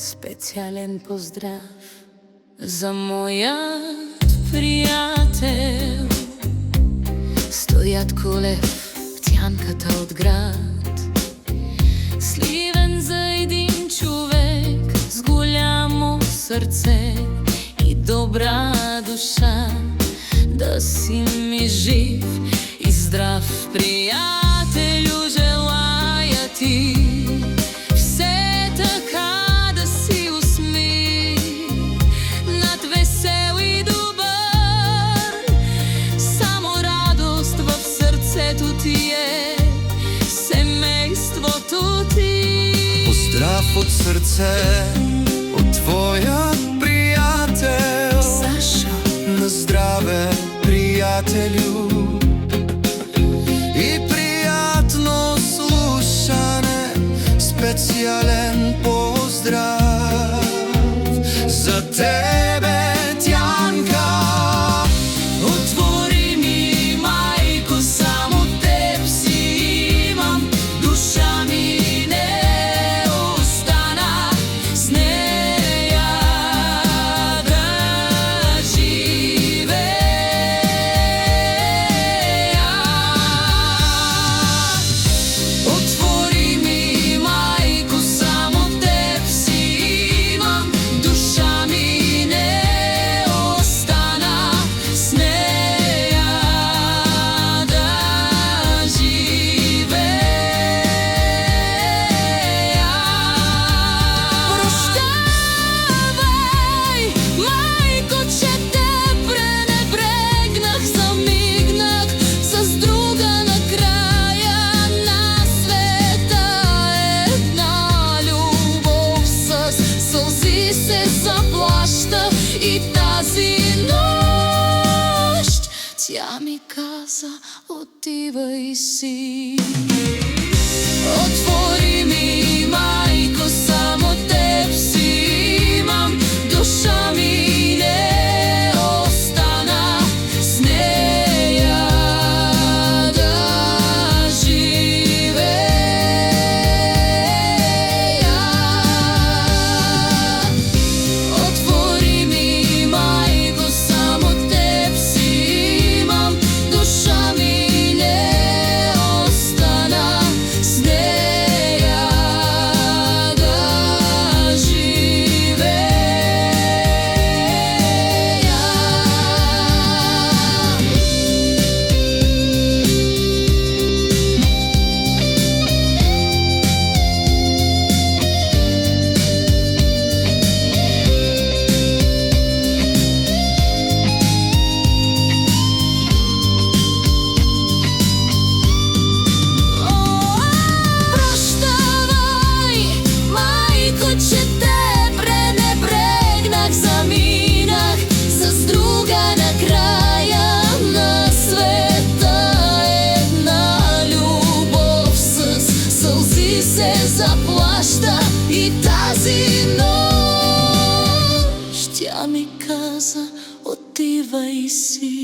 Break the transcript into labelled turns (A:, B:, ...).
A: Специјален поздрав за мојот пријател Стојатко Лев, птјанката од град. Сливен за един човек с голямо срце и добра душа. Да си ми жив и здрав, пријателю, желаја ти. Все така да си усмихнат, весел и добар. Само радост в срцето ти е, семејството ти.
B: Поздрав од срце од твојот пријател
A: Сашо.
B: На здраве, пријателю, и пријатно слушане. Специјален поздрав за тебе, Тјанка.
A: Отвори ми, мајко, само теб си имам. Душа ми не остана, с неја да живеја. Отвори ми, мајко, само теб си имам. Душа ми не остана, с неја да живеја. Проштавај, мајко, че те пренебрегнах, замигнах с друга на краја на света. Една љубов с сълзи се заплаща и тази нощ тя ми каза: отивај си. Отвори ми, мајко, само теб си имам. Душа ми не остана, с неја да живеја. Отвори ми, мајко, само теб си имам. Душа ми не остана, с неја да живеја. Проштавај, мајко, че те пренебрегнах, заминах с друга на краја на света. Една љубов с сълзи се заплаща и тази нощ тя ми каза: отивај си.